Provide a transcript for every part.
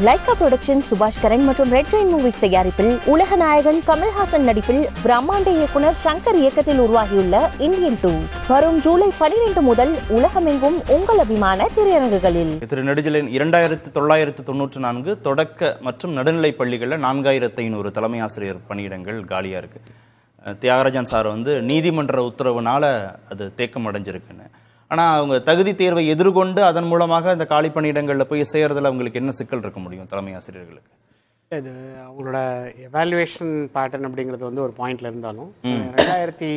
Lyca production சுபாஷ் கரன் மற்றும் red Jain movies தயாரிப்பில் உலக நாயகன் கமல்ஹாசன் நடிப்பில் பிரம்மாண்ட இயக்குனர் சங்கர் இயக்கத்தில் உருவாகியுள்ள இந்தியன் 2 வரும் ஜூலை 12 முதல் உலகமெங்கும் உங்கள் அபிமான திரையரங்குகளில். திரு நெடுஞ்செழியன் 2994 தொடக்க மற்றும் நடுநிலை பள்ளிகளில் 4500 தலைமை ஆசிரியர் பணியிடங்கள் காலியா இருக்கு. தியாகராஜன் சார் நீதிமன்ற உத்தரவுனால அது தேக்கம் அடைஞ்சிருக்குன்னு. ஆனால் அவங்க தகுதி தேர்வை எதிர்கொண்டு அதன் மூலமாக அந்த காலி பணியிடங்களில் போய் செய்கிறதுல அவங்களுக்கு என்ன சிக்கல் இருக்க முடியும் தலைமை ஆசிரியர்களுக்கு? இது அவங்களோட எவாலுவேஷன் பேட்டர்ன் அப்படிங்கிறது ஒரு பாயிண்ட்ல இருந்தாலும் 2000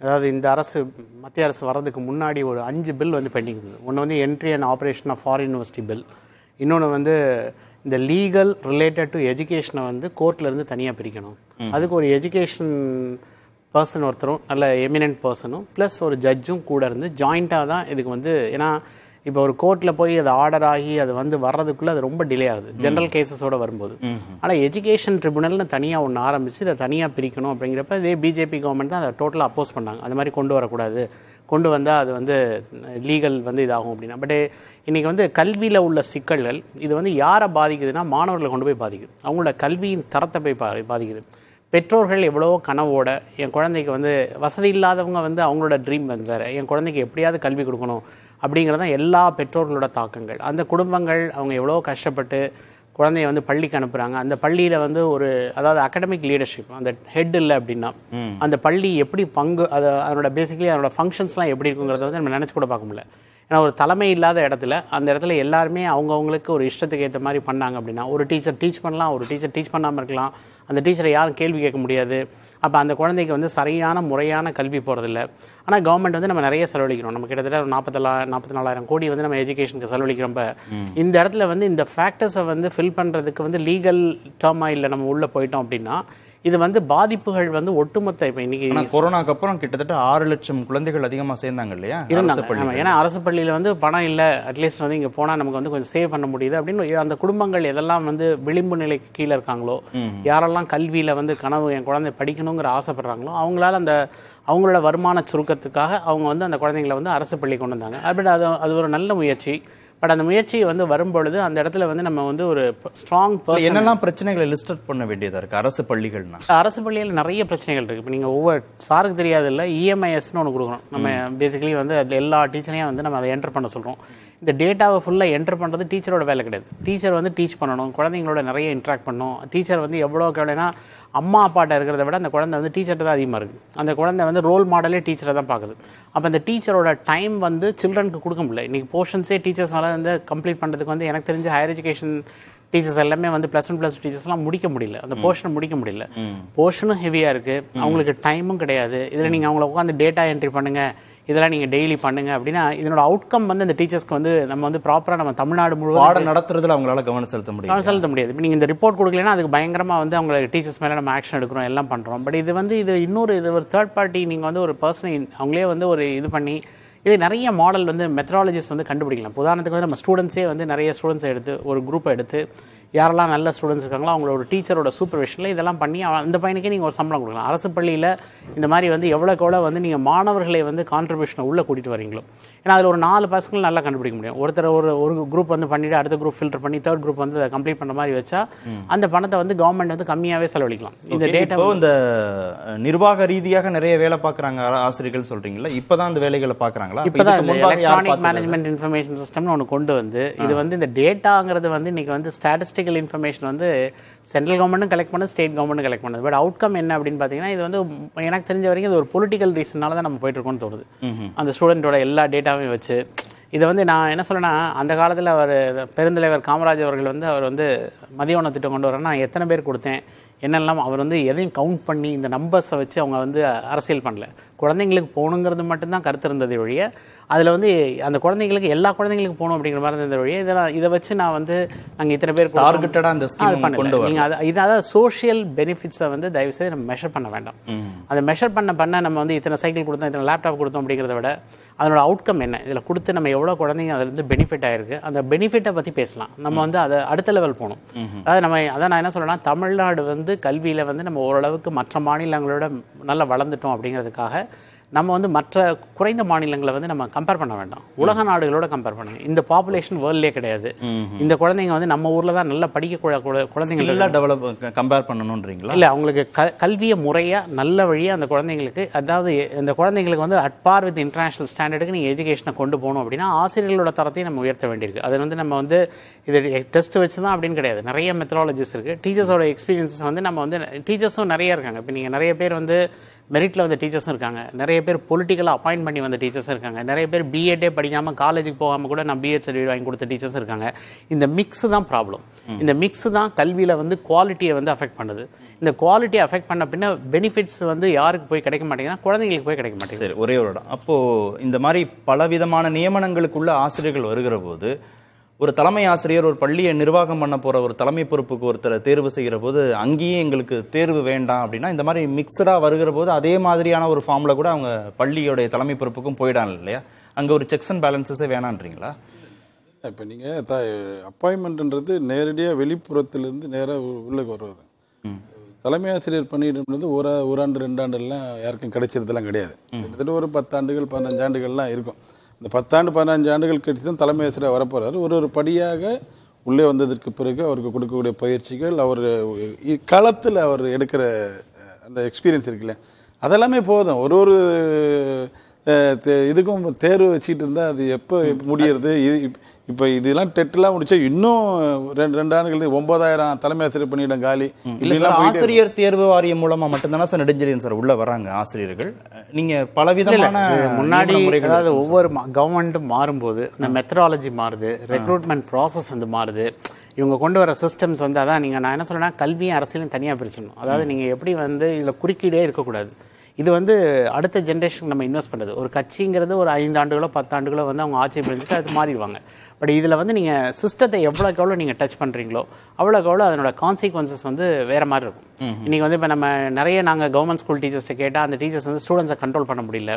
அதாவது இந்த அரசு மத்திய அரசு வர்றதுக்கு முன்னாடி ஒரு 5 பில் பெண்டிங் இருந்தது. ஒன்று entry and operation of foreign university bill, இன்னொன்று இந்த லீகல் ரிலேட்டட் டு எஜுகேஷனை கோர்ட்லேருந்து தனியாக பிரிக்கணும். அதுக்கு ஒரு எஜுகேஷன் பர்சன் ஒருத்தரும் நல்ல எமினன்ட் பர்சனும் ப்ளஸ் ஒரு ஜட்ஜும் கூட இருந்து ஜாயிண்ட்டாக தான் இதுக்கு ஏன்னா இப்போ ஒரு கோர்ட்டில் போய் அது ஆர்டர் ஆகி அது வர்றதுக்குள்ளே அது ரொம்ப டிலே ஆகுது ஜென்ரல் கேசஸோடு வரும்போது. ஆனால் எஜுகேஷன் ட்ரிபுனல்னு தனியாக ஒன்று ஆரம்பித்து இதை தனியாக பிரிக்கணும் அப்படிங்கிறப்ப இதே பிஜேபி கவர்மெண்ட் தான் அதை டோட்டலாக அப்போஸ் பண்ணாங்க. அந்த மாதிரி கொண்டு வரக்கூடாது, கொண்டு வந்தால் அது லீகல் இதாகும் அப்படின்னா. பட் இன்றைக்கி கல்வியில் உள்ள சிக்கல்கள் இது யாரை பாதிக்குதுன்னா மாணவர்களை கொண்டு போய் பாதிக்குது, அவங்களோட கல்வியின் தரத்தை போய் பாதிக்குது. பெற்றோர்கள் எவ்வளவோ கனவோட என் குழந்தைக்கு வசதி இல்லாதவங்க அவங்களோட ட்ரீம் வேறு, என் குழந்தைக்கு எப்படியாவது கல்வி கொடுக்கணும் அப்படிங்கிறதான் எல்லா பெற்றோர்களோட தாக்கங்கள். அந்த குடும்பங்கள் அவங்க எவ்வளோ கஷ்டப்பட்டு குழந்தைய பள்ளிக்கு அனுப்புகிறாங்க. அந்த பள்ளியில் அதாவது அகடமிக் லீடர்ஷிப் அந்த ஹெட் இல்லை அப்படின்னா அந்த பள்ளி எப்படி அதனோட பேசிக்கலி அதனோட ஃபங்க்ஷன்ஸ்லாம் எப்படி இருக்குங்கிறத நம்ம நினச்சி கூட பார்க்க முடியல. ஏன்னா ஒரு தலைமை இல்லாத இடத்துல அந்த இடத்துல எல்லாருமே அவங்கவுங்களுக்கு ஒரு இஷ்டத்துக்கு ஏற்ற மாதிரி பண்ணாங்க அப்படின்னா ஒரு டீச்சர் டீச் பண்ணலாம், ஒரு டீச்சர் டீச் பண்ணாமல் இருக்கலாம், அந்த டீச்சரை யாரும் கேள்வி கேட்க முடியாது. அப்போ அந்த குழந்தைக்கு சரியான முறையான கல்வி போகிறதில்ல. ஆனால் கவர்மெண்ட் நம்ம நிறைய செலவழிக்கிறோம், நம்ம கிட்டத்தட்ட ஒரு 44,000 கோடி நம்ம எஜுகேஷனுக்கு செலவழிக்கிறப்ப இந்த இடத்துல இந்த ஃபேக்டர்ஸை ஃபில் பண்ணுறதுக்கு லீகல் டேர்மாக இல்லை நம்ம உள்ளே போயிட்டோம் அப்படின்னா இது பாதிப்புகள் ஒட்டுமொத்த இப்போ இன்னைக்கு கொரோனாக்கு அப்புறம் கிட்டத்தட்ட 6 லட்சம் குழந்தைகள் அதிகமாக சேர்ந்தாங்க இல்லையா இருந்தாங்க. ஏன்னா அரசு பள்ளியில் பணம் இல்லை, அட்லீஸ்ட் இங்கே போனால் நமக்கு கொஞ்சம் சேவ் பண்ண முடியுது அப்படின்னு அந்த குடும்பங்கள் எதெல்லாம் விளிம்பு நிலைக்கு கீழே இருக்காங்களோ, யாரெல்லாம் கல்வியில் கனவு என் குழந்தை படிக்கணுங்கிற ஆசைப்படுறாங்களோ அவங்களால அவங்களோட வருமான சுருக்கத்துக்காக அவங்க அந்த குழந்தைங்களை அரசு பள்ளி கொண்டு வந்தாங்க. அது ஒரு நல்ல முயற்சி. பட் அந்த முயற்சி வரும்பொழுது அந்த இடத்துல நம்ம ஒரு ஸ்ட்ராங் பர்சன் என்னெல்லாம் பிரச்சனைகளை லிஸ்ட் பண்ண வேண்டியதாக இருக்குது அரசு பள்ளிகள்னா? அரசு பள்ளியில் நிறைய பிரச்சனைகள் இருக்குது. இப்போ நீங்கள் ஒவ்வொரு சாருக்கு தெரியாது இல்லை, இஎம்ஐஎஸ்னு ஒன்று கொடுக்கணும். நம்ம பேசிக்கலி அதில் எல்லா டீச்சரையும் நம்ம அதை என்டர் பண்ண சொல்கிறோம். இந்த டேட்டாவை ஃபுல்லாக என்டர் பண்ணுறது டீச்சரோட வேலை கிடையாது. டீச்சர் டீச் பண்ணணும், குழந்தைங்களோட நிறைய இன்ட்ராக்ட் பண்ணணும். டீச்சர் எவ்வளோ கேட்டேன்னா அம்மா அப்பாட்ட இருக்கிறத விட அந்த குழந்தை டீச்சர்கிட்ட தான் அதிகமாக இருக்குது. அந்த குழந்தை ரோல் மாடலே டீச்சரை தான் பார்க்குது. அப்போ அந்த டீச்சரோட டைம் சில்ட்ரனுக்கு கொடுக்க முடியல. இன்றைக்கி போர்ஷன்ஸே டீச்சர்ஸ்னால கம்ப்ளீட் பண்ணுறதுக்கு எனக்கு தெரிஞ்ச ஹையர் எஜுகேஷன் டீச்சர்ஸ் எல்லாமே +1+2 டீச்சர்ஸ்லாம் முடிக்க முடியல, அந்த போர்ஷனை முடிக்க முடியல. போர்ஷனும் ஹெவியாக இருக்குது, அவங்களுக்கு டைமும் கிடையாது. இதில் நீங்கள் அவங்கள உட்காந்து டேட்டா என்ட்ரி பண்ணுங்கள், இதெல்லாம் நீங்கள் டெய்லி பண்ணுங்க அப்படின்னா இதனோட அவுட்கம் இந்த டீச்சர்ஸ்க்கு நம்ம ப்ராப்பராக நம்ம தமிழ்நாடு முழுவதும் நடத்துறதுல அவங்களால கவனம் செலுத்த முடியாது. இப்போ நீங்கள் இந்த ரிப்போர்ட் கொடுக்கலன்னா அதுக்கு பயங்கரமாக அவங்க டீச்சர்ஸ் மேலே நம்ம ஆக்ஷன் எடுக்கிறோம், எல்லாம் பண்ணுறோம். பட் இது இன்னொரு ஒரு தேர்ட் பார்ட்டி நீங்கள் ஒரு பர்சனை அவங்களே ஒரு இது பண்ணி இது நிறைய மாடல் மெத்தடாலஜிஸ் கண்டுபிடிக்கலாம். உதாரணத்துக்கு நம்ம ஸ்டூடெண்ட்ஸே நிறைய ஸ்டூடெண்ட்ஸை எடுத்து ஒரு குரூப்பை எடுத்து யாரெல்லாம் நல்ல ஸ்டூடெண்ட்ஸ் இருக்காங்களோ அவங்களோட ஒரு டீச்சரோட சூப்பர்விஷனில் இதெல்லாம் பண்ணி அந்த பையனுக்கே நீங்கள் ஒரு சம்பளம் கொடுக்கலாம். அரசு பள்ளியில் இந்த மாதிரி எவ்வளோக்கு எவ்வளோ நீங்கள் மாணவர்களை கான்ட்ரிபியூஷனை உள்ளே கூட்டிகிட்டு வரீங்களோ. ஏன்னா அதில் ஒரு 4 பசங்கள் நல்லா கண்டுபிடிக்க முடியும். ஒருத்தர் ஒரு குரூப் பண்ணிவிட்டு அடுத்த குரூப் ஃபில்டர் பண்ணி தேர்ட் குரூப் அதை கம்ப்ளீட் பண்ணுற மாதிரி வச்சா அந்த பணத்தை கவர்மெண்ட் கம்மியாகவே செலவழிக்கலாம். இந்த டேட்டா இந்த நிர்வாக ரீதியாக நிறைய வேலை பார்க்குறாங்க ஆசிரியர்கள் சொல்கிறீங்களா? இப்போ தான் அந்த வேலைகளை பார்க்குறாங்களா? இப்போ தான் எலக்ட்ரானிக் மேனேஜ்மெண்ட் இன்ஃபர்மேஷன் சிஸ்டம்னு ஒன்று கொண்டு இது இந்த டேட்டாங்கிறது இன்றைக்கி ஸ்டாட்டிஸ்டிக் இன்ஃபர்மேஷன் சென்ட்ரல் கவர்மெண்ட்டும் கலெக்ட் பண்ணுது, ஸ்டேட் கவர்மெண்ட்டும் கலெக்ட் பண்ணுது. பட் அவுட்கம் என்ன அப்படின்னு பார்த்தீங்கன்னா இது எனக்கு தெரிஞ்ச வரைக்கும் இது ஒரு பொலிட்டிக்கல் ரீசனால தான் நம்ம போயிட்டு இருக்கோம்னு தோணுது. அந்த ஸ்டூடெண்ட்டோட எல்லா டேட்டாவையும் வச்சு இது நான் என்ன சொல்றேன்னா அந்த காலத்தில் அவர் பெருந்தலைவர் காமராஜ் அவர்கள் அவர் மதிய உணவு திட்டம் கொண்டு வரேன்னா எத்தனை பேர் கொடுத்தேன் என்னெல்லாம் அவர் எதையும் கவுண்ட் பண்ணி இந்த நம்பர்ஸை வச்சு அவங்க அரசியல் பண்ணல. குழந்தைங்களுக்கு போகணுங்கிறது மட்டும்தான் கருத்து இருந்தது ஒழிய அதில் அந்த குழந்தைங்களுக்கு எல்லா குழந்தைங்களுக்கு போகணும் அப்படிங்கிற மாதிரி இருந்த வழியே இதை வச்சு நான் நாங்கள் இத்தனை பேர் நீங்கள் அதாவது சோஷியல் பெனிஃபிட்ஸை தயவுசெய்து நம்ம மெஷர் பண்ண வேண்டாம். அதை மெஷர் பண்ண நம்ம இத்தனை சைக்கிள் கொடுத்தோம், இத்தனை லேப்டாப் கொடுத்தோம் அப்படிங்கிறத விட அதனோட அவுட்கம் என்ன, இதில் கொடுத்து நம்ம எவ்வளோ குழந்தைங்க அதில் பெனிஃபிட் ஆகிருக்கு அந்த பெனிஃபிட்டை பற்றி பேசலாம். நம்ம அதை அடுத்த லெவல் போகணும். அதாவது நான் என்ன சொல்கிறேன்னா தமிழ்நாடு கல்வியில் நம்ம ஓரளவுக்கு மற்ற மாநிலங்களோட நல்லா வளர்ந்துட்டோம் அப்படிங்கிறதுக்காக நம்ம வந்து மற்ற குறைந்த மாநிலங்களை வந்து நம்ம கம்பேர் பண்ண வேண்டாம், உலக நாடுகளோட கம்பேர் பண்ணுங்க. இந்த பாப்புலேஷன் வேர்ல்ட்லேயே கிடையாது. இந்த குழந்தைங்க வந்து நம்ம ஊரில் தான் நல்லா படிக்க குழந்தைங்க டெவலப் கம்பேர் பண்ணணுன்றீங்களா? இல்லை, அவங்களுக்கு கல்வியை முறையாக நல்ல வழியாக அந்த குழந்தைங்களுக்கு, அதாவது இந்த குழந்தைங்களுக்கு வந்து அட்பார் வித் இன்டர்நேஷனல் ஸ்டாண்டர்டுக்கு நீங்கள் எஜுகேஷனை கொண்டு போகணும் அப்படின்னா ஆசிரியர்களோட தரத்தையும் நம்ம உயர்த்த வேண்டியிருக்கு. அது வந்து நம்ம வந்து இது டெஸ்ட் வச்சு தான் அப்படின்னு கிடையாது, நிறைய மெத்தடாலஜிஸ் இருக்குது. டீச்சர்ஸோட எக்ஸ்பீரியன்ஸஸ் வந்து நம்ம வந்து டீச்சர்ஸும் நிறைய இருக்காங்க. இப்போ நீங்கள் நிறைய பேர் வந்து மெரிட்டில் வந்த டீச்சர்ஸும் இருக்காங்க, நிறைய பேர் பொலிட்டிக்கலாக அப்பாயின்ட் பண்ணி வந்த டீச்சர்ஸும் இருக்காங்க, நிறைய பேர் பிஎட்டே படிக்காமல் காலேஜுக்கு போகாமல் கூட நான் பிஎட் சர்டிஃபிகேட் வாங்கி கொடுத்த டீச்சர்ஸ் இருக்காங்க. இந்த மிக்ஸ் தான் ப்ராப்ளம். இந்த மிக்ஸ் தான் கல்வியில் வந்து குவாலிட்டியை வந்து அஃபெக்ட் பண்ணுது. இந்த குவாலிட்டியை அஃபெக்ட் பண்ண பின்ன பெனிஃபிட்ஸ் வந்து யாருக்கு போய் கிடைக்க மாட்டேங்குதுன்னா குழந்தைங்களுக்கு போய் கிடைக்க மாட்டேங்குது. சரி, ஒரே ஒரு இடம். அப்போது இந்த மாதிரி பலவிதமான நியமனங்களுக்குள்ள ஆசிரியர்கள் வருகிற போது ஒரு தலைமை ஆசிரியர் ஒரு பள்ளியை நிர்வாகம் பண்ண போகிற ஒரு தலைமை பொறுப்புக்கு ஒருத்தரை தேர்வு செய்கிற போது அங்கேயே எங்களுக்கு தேர்வு வேண்டாம் அப்படின்னா இந்த மாதிரி மிக்சடாக வருகிற போது அதே மாதிரியான ஒரு ஃபார்மில் கூட அவங்க பள்ளியோடைய தலைமை பொறுப்புக்கும் போயிடாங்க இல்லையா? அங்கே ஒரு செக்ஸ் அண்ட் பேலன்சஸே வேணான்றீங்களா? இப்போ நீங்கள் அப்பாயின்மெண்ட்ன்றது நேரடியாக வெளிப்புறத்துலேருந்து நேராக உள்ளே வருவார். தலைமை ஆசிரியர் பணியிடம்ன்றது ஒரு ஆண்டு 2 ஆண்டுலாம் யாருக்கும் கிடைச்சிருந்தெல்லாம் கிடையாது. கிட்டத்தட்ட ஒரு 10 ஆண்டுகள் 15 ஆண்டுகள்லாம் இருக்கும். இந்த 10 ஆண்டு 15 ஆண்டுகள் கழித்து தான் தலைமை ஆசிரியர் வரப்போகிறார். ஒரு படியாக உள்ளே வந்ததற்கு பிறகு அவருக்கு கொடுக்கக்கூடிய பயிற்சிகள், அவர் களத்தில் அவர் எடுக்கிற அந்த எக்ஸ்பீரியன்ஸ் இருக்குல்ல, அதெல்லாமே போதும். ஒரு இதுக்கும் தேர்வு வச்சுட்டு இருந்தால் அது எப்போ முடியறது? இப்போ இதெல்லாம் டெட்டெல்லாம் முடிச்சா இன்னும் 2 ஆண்டுகள் 9000 தலைமை ஆசிரியர் பணியிடம் காலி. ஆசிரியர் தேர்வு வாரியம் மூலமா மட்டும்தானே சார் நெடுஞ்செழியன் சார் உள்ள வராங்க ஆசிரியர்கள். நீங்க பலவிதமான முன்னாடி அதாவது ஒவ்வொரு கவர்மெண்ட்டும் மாறும்போது இந்த மெத்தடாலஜி மாறுது, ரெக்ரூட்மெண்ட் ப்ராசஸ் வந்து மாறுது. இவங்க கொண்டு வர சிஸ்டம்ஸ் வந்து அதான் நான் என்ன சொல்றேன்னா கல்வியும் அரசியலும் தனியாக பிரிச்சிடணும். அதாவது நீங்கள் எப்படி வந்து இதில் குறுக்கீடே இருக்கக்கூடாது. இது வந்து அடுத்த ஜென்ரேஷனுக்கு நம்ம இன்வெஸ்ட் பண்ணுறது. ஒரு கட்சிங்கிறது ஒரு 5 ஆண்டுகளோ 10 ஆண்டுகளோ வந்து அவங்க ஆட்சி புரிஞ்சுட்டு அது மாறிடுவாங்க. பட் இதில் வந்து நீங்கள் சிஸ்டத்தை எவ்வளோக்கு எவ்வளோ நீங்கள் டச் பண்ணுறீங்களோ அவ்வளோக்கு எவ்வளோ அதனோட கான்சிக்வன்சஸ் வந்து வேறு மாதிரி இருக்கும். இன்றைக்கி வந்து இப்போ நம்ம நிறைய நாங்கள் கவர்மெண்ட் ஸ்கூல் டீச்சர்ஸ்ட்டை கேட்டால் அந்த டீச்சர்ஸ் வந்து ஸ்டூடெண்ட்ஸை கண்ட்ரோல் பண்ண முடியல.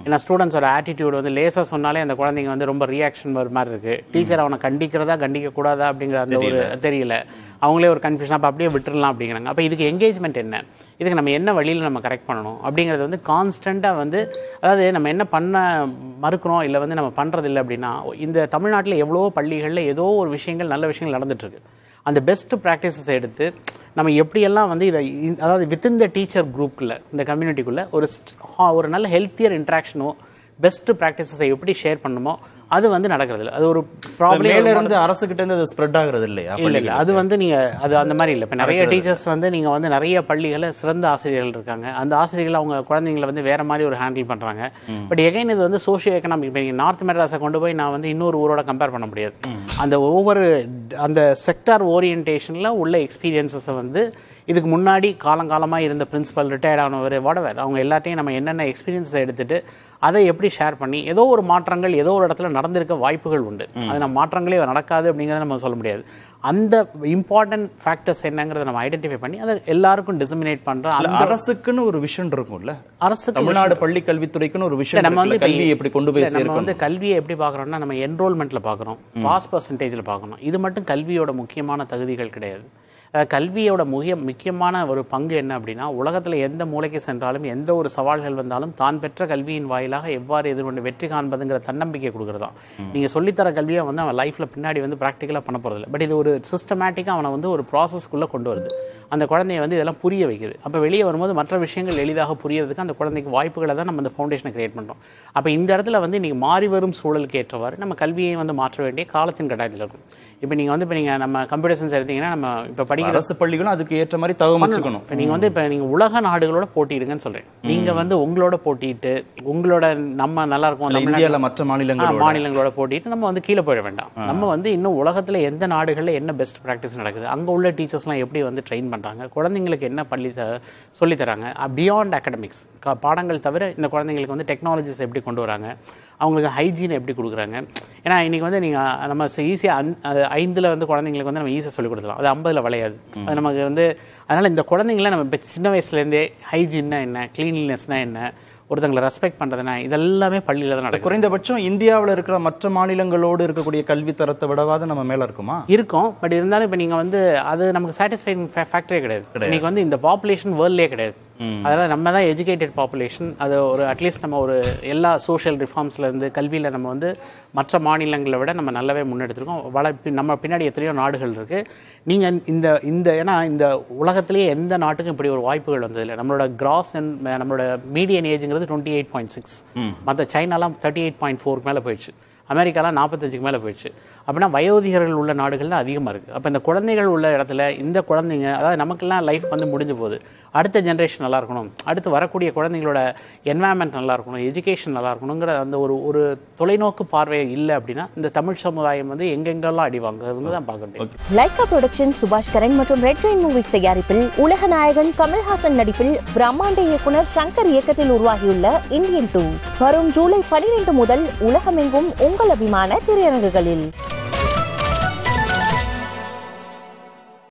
ஏன்னா ஸ்டூடெண்ட்ஸோட ஆட்டிடியூட் வந்து லேசாக சொன்னாலே அந்த குழந்தைங்க வந்து ரொம்ப ரியாக்ஷன் வர மாதிரி இருக்குது. டீச்சர் அவனை கண்டிக்கிறதா கண்டிக்கக்கூடாதா அப்படிங்கிற அந்த ஒரு தெரியல. அவங்களே ஒரு கன்ஃபியூஷன், அப்போ அப்படியே விட்டுடலாம் அப்படிங்கிறாங்க. அப்போ இதுக்கு என்கேஜ்மெண்ட் என்ன, இதுக்கு நம்ம என்ன வழியில் நம்ம கரெக்ட் பண்ணணும் அப்படிங்கிறது வந்து கான்ஸ்டண்ட்டாக வந்து, அதாவது நம்ம என்ன பண்ண மறுக்கிறோம் இல்லை வந்து நம்ம பண்ணுறது இல்லை அப்படின்னா, இந்த தமிழ்நாட்டில் எவ்வளோ பள்ளிகளில் ஏதோ ஒரு விஷயங்கள் நல்ல விஷயங்கள் நடந்துகிட்ருக்கு. அந்த பெஸ்ட் ப்ராக்டிசஸை எடுத்து நம்ம எப்படியெல்லாம் வந்து இதை, அதாவது வித்தின் த டீச்சர் குரூப்பில் இந்த கம்யூனிட்டிக்குள்ளே ஒரு நல்ல ஹெல்த்தியர் இன்ட்ராக்ஷனோ பெஸ்ட் ப்ராக்டிசஸை எப்படி ஷேர் பண்ணுமோ அது வந்து நடக்கிறது இல்லை. அது ஒரு ப்ராப்ளம் இருந்து அரசுகிட்ட இருந்து அது ஸ்ப்ரெட் ஆகுறது இல்லையா? இல்லை, அது வந்து நீங்கள் அது அந்த மாதிரி இல்லை. இப்போ நிறைய டீச்சர்ஸ் வந்து நீங்கள் வந்து நிறைய பள்ளிகளில் சிறந்த ஆசிரியர்கள் இருக்காங்க. அந்த ஆசிரியர்கள் அவங்க குழந்தைங்களை வந்து வேறு மாதிரி ஒரு ஹேண்டில் பண்ணுறாங்க. பட் எகைன் இது வந்து சோஷியோ எக்கனாமிக். இப்போ நீங்கள் நார்த் மெட்ராஸை கொண்டு போய் நான் வந்து இன்னொரு ஊரோட கம்பேர் பண்ண முடியாது. அந்த ஒவ்வொரு அந்த செக்டார் ஓரியன்டேஷனில் உள்ள எக்ஸ்பீரியன்ஸஸை வந்து இதுக்கு முன்னாடி காலங்காலமாக இருந்த பிரின்சிபல், ரிட்டையர்ட் ஆனவர், வாடவர், அவங்க எல்லாத்தையும் நம்ம என்னென்ன எக்ஸ்பீரியன்ஸை எடுத்துகிட்டு அதை எப்படி ஷேர் பண்ணி ஏதோ ஒரு மாற்றங்கள் ஏதோ ஒரு இடத்துல நடந்திருக்க வாய்ப்புகள் உண்டு. அது நம்ம மாற்றங்களே நடக்காது அப்படிங்கிறத நம்ம சொல்ல முடியாது. அந்த இம்பார்ட்டன்ட் ஃபேக்டர்ஸ் என்னங்கிறத நம்ம ஐடென்டிஃபை பண்ணி அதை எல்லாருக்கும் டிசமினேட் பண்ணுறோம். அந்த அரசுக்குன்னு ஒரு விஷன் இருக்கும்ல, அரசு தமிழ்நாடு பள்ளி கல்வித்துறைக்குன்னு ஒரு விஷயம். நம்ம வந்து கல்வி எப்படி கொண்டு போய் நம்ம வந்து கல்வியை எப்படி பார்க்குறோம்னா நம்ம என்ரோல்மெண்ட்டில் பார்க்குறோம், பாஸ் பர்சன்டேஜில் பார்க்கணும். இது மட்டும் கல்வியோட முக்கியமான தகுதிகள் கிடையாது. கல்வியோட முக்கியமான ஒரு பங்கு என்ன அப்படின்னா, உலகத்தில் எந்த மூலைக்கு சென்றாலும் எந்த ஒரு சவால்கள் வந்தாலும் தான் பெற்ற கல்வியின் வாயிலாக எவ்வாறு எதிர்கொண்டு வெற்றி காண்பதுங்கிற தன்னம்பிக்கை கொடுக்குறதான். நீங்கள் சொல்லித்தர கல்வியை வந்து அவன் லைஃப்பில் பின்னாடி வந்து ப்ராக்டிக்கலாக பண்ண போகிறதில்ல. பட் இது ஒரு சிஸ்டமேட்டிக்காக அவனை வந்து ஒரு ப்ராசஸ்க்குள்ளே கொண்டு வருது. அந்த குழந்தைய வந்து இதெல்லாம் புரிய வைக்குது. அப்போ வெளியே வரும்போது மற்ற விஷயங்கள் எளிதாக புரியறதுக்கு அந்த குழந்தைக்கு வாய்ப்புகளை தான் நம்ம அந்த ஃபவுண்டேஷனை கிரியேட் பண்ணுறோம். அப்போ இந்த இடத்துல வந்து இன்றைக்கி மாறி வரும் சூழலுக்கு ஏற்றவாறு நம்ம கல்வியை வந்து மாற்ற வேண்டிய காலத்தின் கட்டாயத்தில் இருக்கும். இப்போ நீங்கள் வந்து இப்போ நீங்கள் நம்ம கம்ப்யூட்டர் சயின்ஸ் எடுத்தீங்கன்னா நம்ம இப்போ படிக்கிற அரசு பள்ளிகளும் அதுக்கு ஏற்ற மாதிரி தகவமைச்சுக்கணும். இப்போ நீங்கள் வந்து இப்போ நீங்கள் உலக நாடுகளோட போட்டிடுங்கன்னு சொல்கிறேன். நீங்கள் வந்து உங்களோட போட்டிட்டு உங்களோட நம்ம நல்லா இருக்கும் இந்தியாவில் மற்ற மாநிலங்களோட போட்டிட்டு நம்ம வந்து கீழே போயிட வேண்டாம். நம்ம வந்து இன்னும் உலகத்தில் எந்த நாடுகளில் என்ன பெஸ்ட் ப்ராக்டிஸ் நடக்குது, அங்கே உள்ள டீச்சர்ஸ்லாம் எப்படி வந்து ட்ரெயின் பண்ணுறாங்க, குழந்தைங்களுக்கு என்ன சொல்லித்தராங்க, பியாண்ட் அகடமிக்ஸ் பாடங்கள் தவிர இந்த குழந்தைங்களுக்கு வந்து டெக்னாலஜிஸ் எப்படி கொண்டு வராங்க, அவங்களுக்கு ஹைஜீனை எப்படி கொடுக்குறாங்க. ஏன்னா இன்றைக்கி வந்து நீங்கள் நம்ம ஈஸியாக 5 வந்து குழந்தைங்களுக்கு வந்து நம்ம ஈஸியாக சொல்லிக் கொடுத்துலாம், அது 50 விளையாது. அது நமக்கு வந்து அதனால் இந்த குழந்தைங்கள நம்ம இப்போ சின்ன வயசுலேருந்தே ஹைஜீன்னா என்ன, கிளீன்லினஸ்னால் என்ன, ஒருத்தங்களை ரெஸ்பெக்ட் பண்ணுறதுனா இதெல்லாமே பள்ளியில் தான் நடக்கும். குறைந்தபட்சம் இந்தியாவில் இருக்கிற மற்ற மாநிலங்களோடு இருக்கக்கூடிய கல்வி தரத்தை விடவாது நம்ம மேலே இருக்குமா? இருக்கும். பட் இருந்தாலும் இப்போ நீங்கள் வந்து அது நமக்கு சாட்டிஸ்ஃபைங் ஃபேக்டரே கிடையாது. இன்றைக்கி வந்து இந்த பாப்புலேஷன் வேர்ல்ட்லேயே கிடையாது. அதனால் நம்ம தான் எஜுகேட்டட் பாப்புலேஷன். அது ஒரு அட்லீஸ்ட் நம்ம ஒரு எல்லா சோஷியல் ரிஃபார்ம்ஸ்லேருந்து கல்வியில் நம்ம வந்து மற்ற மாநிலங்களை விட நம்ம நல்லாவே முன்னெடுத்திருக்கோம். நம்ம பின்னாடி எத்தனையோ நாடுகள் இருக்குது. நீங்கள் இந்த ஏன்னா இந்த உலகத்திலேயே எந்த நாட்டுக்கும் இப்படி ஒரு வாய்ப்புகள் வந்ததில்லை. நம்மளோட நம்மளோட மீடியன் ஏஜுங்கிறது 28.6. மற்ற சைனாலாம் 38.4 மேலே போயிடுச்சு. அமெரிக்காலாம் 45க்கு மேலே போயிடுச்சு. அப்படின்னா வயோதிகர்கள் உள்ள நாடுகள் தான் அதிகமாக இருக்குது. அப்போ இந்த குழந்தைகள் உள்ள இடத்துல இந்த குழந்தைங்க, அதாவது நமக்கெல்லாம் லைஃப் வந்து முடிஞ்ச போகுது, அடுத்த ஜென்ரேஷன் நல்லா இருக்கணும், அடுத்து வரக்கூடிய குழந்தைங்களோட என்வாயன்மெண்ட் நல்லா இருக்கணும், எஜுகேஷன் நல்லா இருக்கணுங்கிற அந்த ஒரு தொலைநோக்கு பார்வை இல்லை அப்படின்னா இந்த தமிழ் சமுதாயம் வந்து எங்கெங்கெல்லாம் அடிவாங்க அவங்க தான் பார்க்கணும். லைகா புரொடக்ஷன் சுபாஷ் கரன் மற்றும் ரெட் ஜெயின் மூவிஸ் தயாரிப்பில் உலக நாயகன் கமல்ஹாசன் நடிப்பில் பிரம்மாண்ட இயக்குனர் சங்கர் இயக்கத்தில் உருவாகியுள்ள இந்தியன் 2 வரும் ஜூலை 12 முதல் உலகமெங்கும் உங்கள் அபிமான திரையரங்குகளில்.